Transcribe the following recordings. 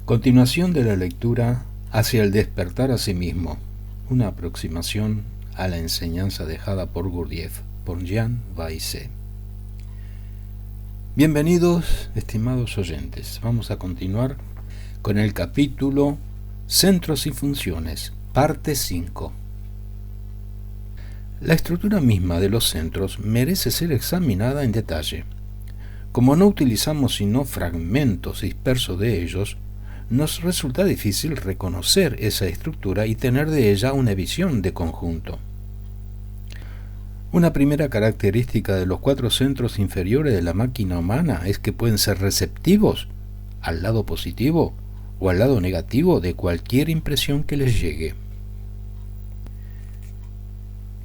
Continuación de la lectura hacia el despertar a sí mismo, una aproximación a la enseñanza dejada por Gurdjieff, por Jan Weise. Bienvenidos, estimados oyentes. Vamos a continuar con el capítulo Centros y Funciones, parte 5. La estructura misma de los centros merece ser examinada en detalle. Como no utilizamos sino fragmentos dispersos de ellos, nos resulta difícil reconocer esa estructura y tener de ella una visión de conjunto. Una primera característica de los 4 centros inferiores de la máquina humana es que pueden ser receptivos al lado positivo o al lado negativo de cualquier impresión que les llegue.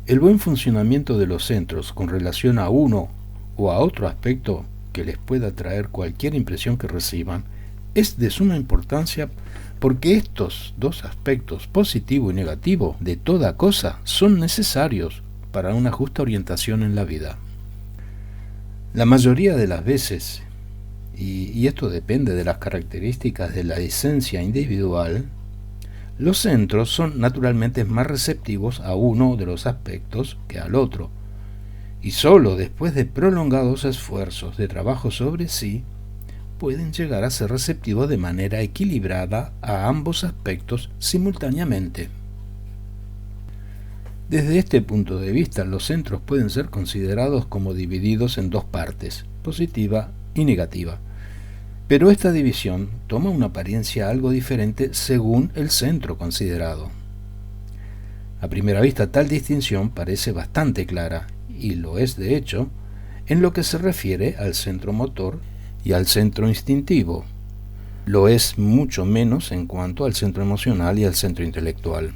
El buen funcionamiento de los centros con relación a uno o a otro aspecto que les pueda traer cualquier impresión que reciban es de suma importancia porque estos dos aspectos, positivo y negativo, de toda cosa, son necesarios para una justa orientación en la vida. La mayoría de las veces, y esto depende de las características de la esencia individual, los centros son naturalmente más receptivos a uno de los aspectos que al otro, y solo después de prolongados esfuerzos de trabajo sobre sí, pueden llegar a ser receptivos de manera equilibrada a ambos aspectos simultáneamente. Desde este punto de vista, los centros pueden ser considerados como divididos en dos partes, positiva y negativa. Pero esta división toma una apariencia algo diferente según el centro considerado. A primera vista, tal distinción parece bastante clara, y lo es de hecho, en lo que se refiere al centro motor y al centro instintivo. Lo es mucho menos en cuanto al centro emocional y al centro intelectual.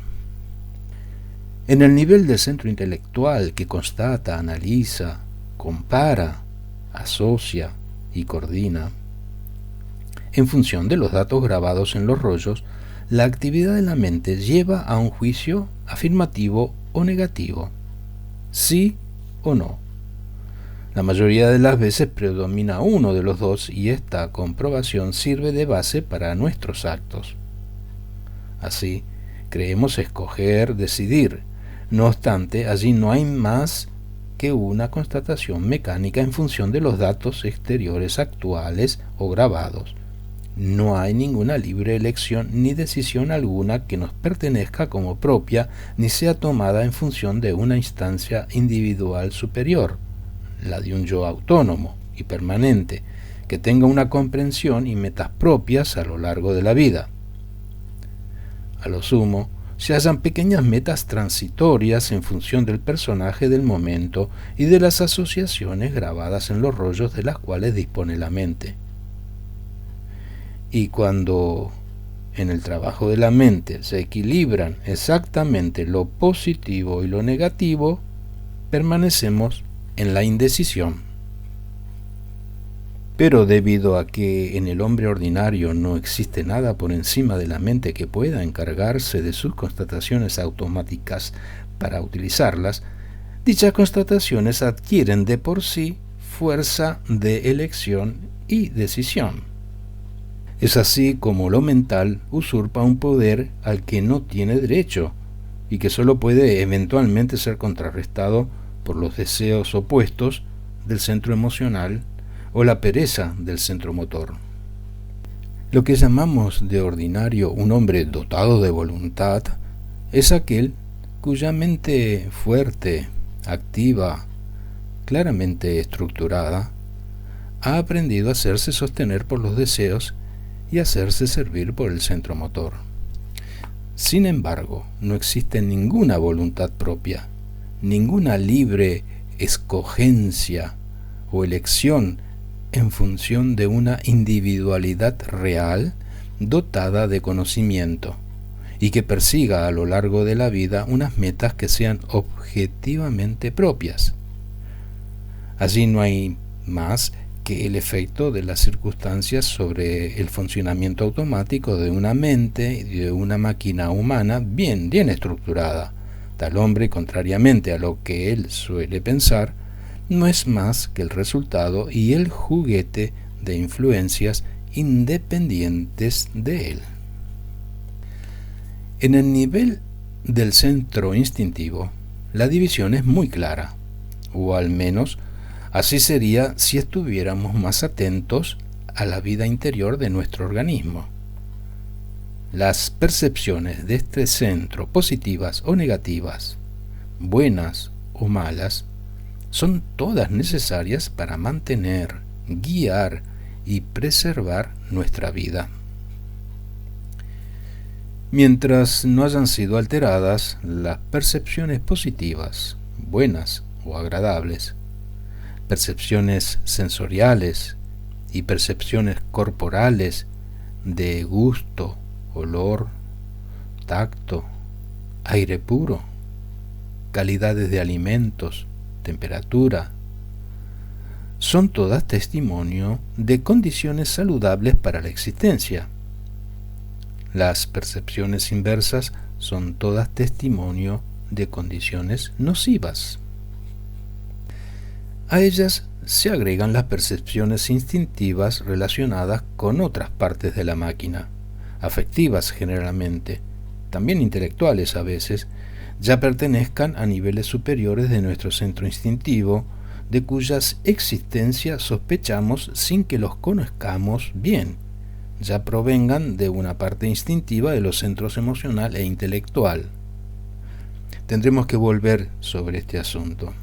En el nivel del centro intelectual que constata, analiza, compara, asocia y coordina, en función de los datos grabados en los rollos, la actividad de la mente lleva a un juicio afirmativo o negativo, sí o no. La mayoría de las veces predomina uno de los dos y esta comprobación sirve de base para nuestros actos. Así, creemos escoger, decidir. No obstante, allí no hay más que una constatación mecánica en función de los datos exteriores actuales o grabados. No hay ninguna libre elección ni decisión alguna que nos pertenezca como propia ni sea tomada en función de una instancia individual superior, la de un yo autónomo y permanente, que tenga una comprensión y metas propias a lo largo de la vida. A lo sumo, se hallan pequeñas metas transitorias en función del personaje del momento y de las asociaciones grabadas en los rollos de las cuales dispone la mente. Y cuando en el trabajo de la mente se equilibran exactamente lo positivo y lo negativo, permanecemos en la indecisión. Pero debido a que en el hombre ordinario no existe nada por encima de la mente que pueda encargarse de sus constataciones automáticas para utilizarlas, dichas constataciones adquieren de por sí fuerza de elección y decisión. Es así como lo mental usurpa un poder al que no tiene derecho y que solo puede eventualmente ser contrarrestado por los deseos opuestos del centro emocional o la pereza del centro motor. Lo que llamamos de ordinario un hombre dotado de voluntad es aquel cuya mente fuerte, activa, claramente estructurada, ha aprendido a hacerse sostener por los deseos y hacerse servir por el centro motor. Sin embargo, no existe ninguna voluntad propia, ninguna libre escogencia o elección en función de una individualidad real dotada de conocimiento y que persiga a lo largo de la vida unas metas que sean objetivamente propias. Allí no hay más que el efecto de las circunstancias sobre el funcionamiento automático de una mente y de una máquina humana bien estructurada. Tal hombre, contrariamente a lo que él suele pensar, no es más que el resultado y el juguete de influencias independientes de él. En el nivel del centro instintivo, la división es muy clara, o al menos así sería si estuviéramos más atentos a la vida interior de nuestro organismo. Las percepciones de este centro, positivas o negativas, buenas o malas, son todas necesarias para mantener, guiar y preservar nuestra vida. Mientras no hayan sido alteradas las percepciones positivas, buenas o agradables, percepciones sensoriales y percepciones corporales de gusto, olor, tacto, aire puro, calidades de alimentos, temperatura, son todas testimonio de condiciones saludables para la existencia. Las percepciones inversas son todas testimonio de condiciones nocivas. A ellas se agregan las percepciones instintivas relacionadas con otras partes de la máquina, afectivas generalmente, también intelectuales a veces, ya pertenezcan a niveles superiores de nuestro centro instintivo, de cuyas existencias sospechamos sin que los conozcamos bien, ya provengan de una parte instintiva de los centros emocional e intelectual. Tendremos que volver sobre este asunto.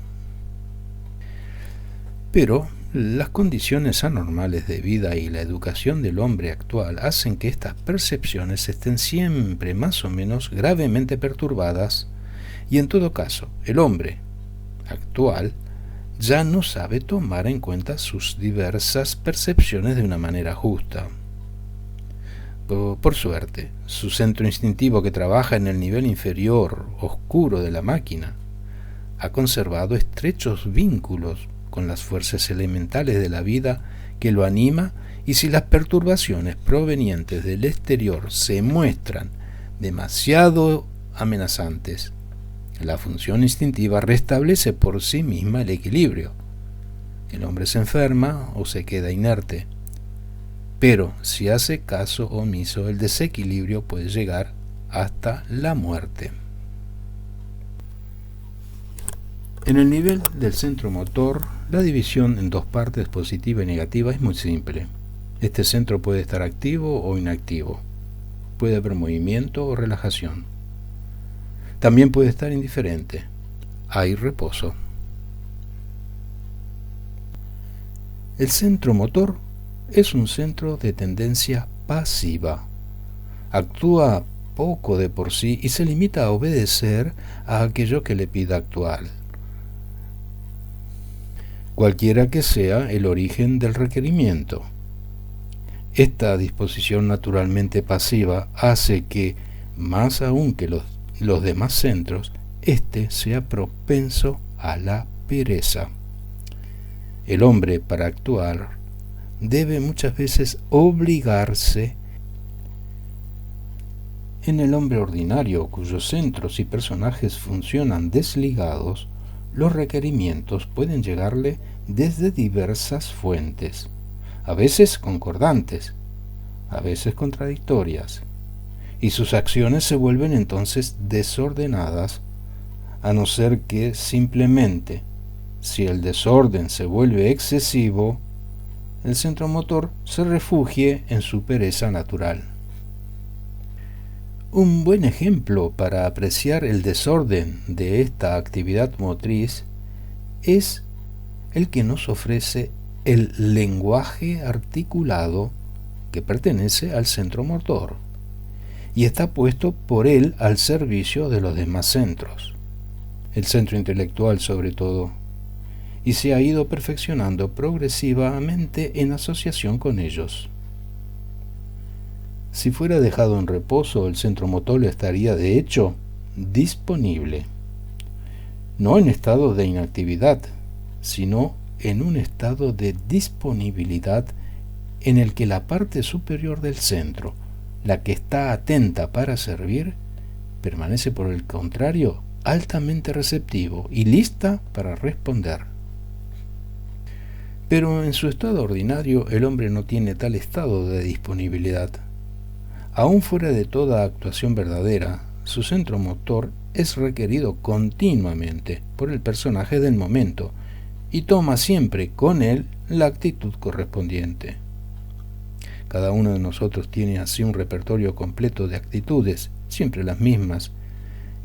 Pero las condiciones anormales de vida y la educación del hombre actual hacen que estas percepciones estén siempre más o menos gravemente perturbadas, y en todo caso, el hombre actual ya no sabe tomar en cuenta sus diversas percepciones de una manera justa. Por suerte, su centro instintivo, que trabaja en el nivel inferior, oscuro de la máquina, ha conservado estrechos vínculos con las fuerzas elementales de la vida que lo anima, y si las perturbaciones provenientes del exterior se muestran demasiado amenazantes, la función instintiva restablece por sí misma el equilibrio. El hombre se enferma o se queda inerte, pero si hace caso omiso, el desequilibrio puede llegar hasta la muerte. En el nivel del centro motor, la división en dos partes, positiva y negativa, es muy simple. Este centro puede estar activo o inactivo. Puede haber movimiento o relajación. También puede estar indiferente. Hay reposo. El centro motor es un centro de tendencia pasiva. Actúa poco de por sí y se limita a obedecer a aquello que le pida actuar, cualquiera que sea el origen del requerimiento. Esta disposición naturalmente pasiva hace que, más aún que los demás centros, éste sea propenso a la pereza. El hombre, para actuar, debe muchas veces obligarse. En el hombre ordinario, cuyos centros y personajes funcionan desligados, los requerimientos pueden llegarle desde diversas fuentes, a veces concordantes, a veces contradictorias, y sus acciones se vuelven entonces desordenadas, a no ser que simplemente, si el desorden se vuelve excesivo, el centro motor se refugie en su pereza natural. Un buen ejemplo para apreciar el desorden de esta actividad motriz es el que nos ofrece el lenguaje articulado, que pertenece al centro motor y está puesto por él al servicio de los demás centros, el centro intelectual sobre todo, y se ha ido perfeccionando progresivamente en asociación con ellos. Si fuera dejado en reposo, el centro motor estaría de hecho disponible, no en estado de inactividad, sino en un estado de disponibilidad en el que la parte superior del centro, la que está atenta para servir, permanece por el contrario altamente receptivo y lista para responder. Pero en su estado ordinario el hombre no tiene tal estado de disponibilidad. Aún fuera de toda actuación verdadera, su centro motor es requerido continuamente por el personaje del momento y toma siempre con él la actitud correspondiente. Cada uno de nosotros tiene así un repertorio completo de actitudes, siempre las mismas,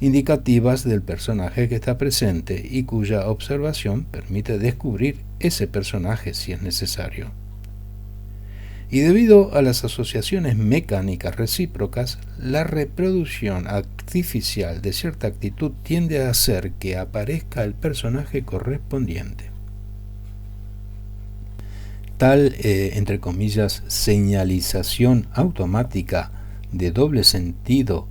indicativas del personaje que está presente y cuya observación permite descubrir ese personaje si es necesario. Y debido a las asociaciones mecánicas recíprocas, la reproducción artificial de cierta actitud tiende a hacer que aparezca el personaje correspondiente. Tal, entre comillas, señalización automática de doble sentido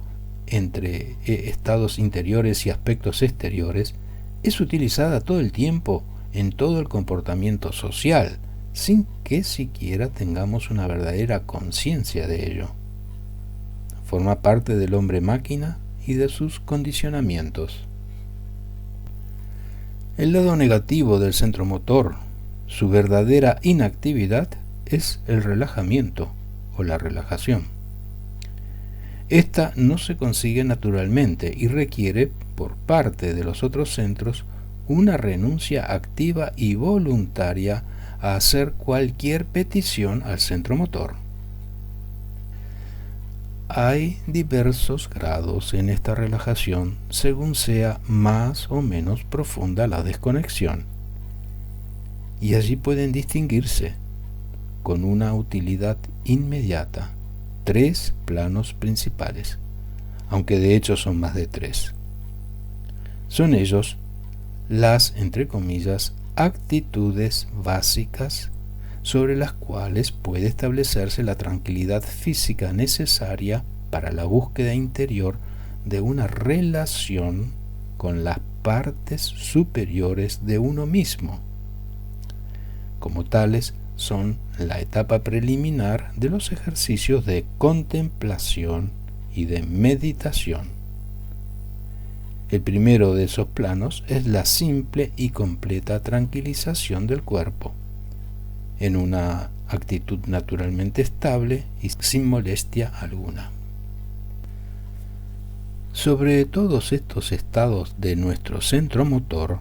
entre estados interiores y aspectos exteriores es utilizada todo el tiempo en todo el comportamiento social, sin que siquiera tengamos una verdadera conciencia de ello. Forma parte del hombre máquina y de sus condicionamientos. El lado negativo del centro motor, su verdadera inactividad, es el relajamiento o la relajación. Esta no se consigue naturalmente y requiere, por parte de los otros centros, una renuncia activa y voluntaria a hacer cualquier petición al centro motor. Hay diversos grados en esta relajación según sea más o menos profunda la desconexión, y allí pueden distinguirse, con una utilidad inmediata, 3 planos principales, aunque de hecho son más de 3. Son ellos las, entre comillas, actitudes básicas sobre las cuales puede establecerse la tranquilidad física necesaria para la búsqueda interior de una relación con las partes superiores de uno mismo. Como tales, son la etapa preliminar de los ejercicios de contemplación y de meditación. El primero de esos planos es la simple y completa tranquilización del cuerpo, en una actitud naturalmente estable y sin molestia alguna. Sobre todos estos estados de nuestro centro motor,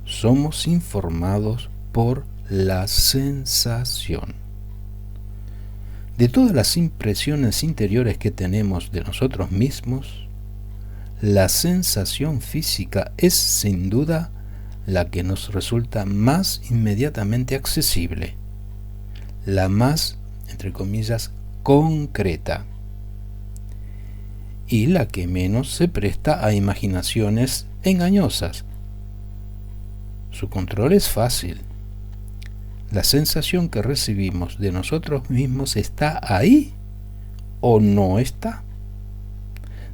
somos informados por la sensación. De todas las impresiones interiores que tenemos de nosotros mismos, la sensación física es sin duda la que nos resulta más inmediatamente accesible, la más, entre comillas, concreta, y la que menos se presta a imaginaciones engañosas. Su control es fácil. La sensación que recibimos de nosotros mismos está ahí o no está,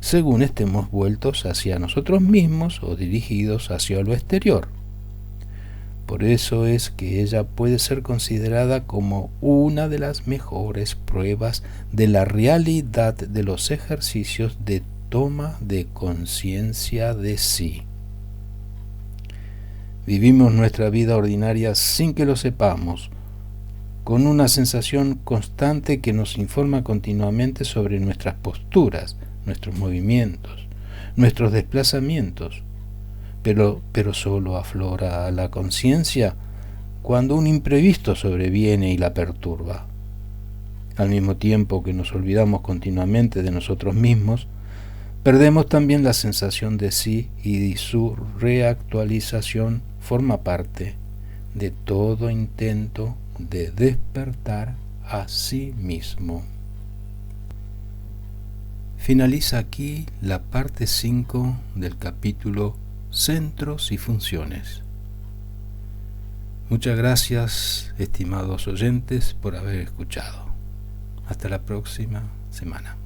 según estemos vueltos hacia nosotros mismos o dirigidos hacia lo exterior. Por eso es que ella puede ser considerada como una de las mejores pruebas de la realidad de los ejercicios de toma de conciencia de sí. Vivimos nuestra vida ordinaria sin que lo sepamos, con una sensación constante que nos informa continuamente sobre nuestras posturas, nuestros movimientos, nuestros desplazamientos, pero solo aflora a la conciencia cuando un imprevisto sobreviene y la perturba. Al mismo tiempo que nos olvidamos continuamente de nosotros mismos, perdemos también la sensación de sí y su reactualización forma parte de todo intento de despertar a sí mismo. Finaliza aquí la parte 5 del capítulo Centros y Funciones. Muchas gracias, estimados oyentes, por haber escuchado. Hasta la próxima semana.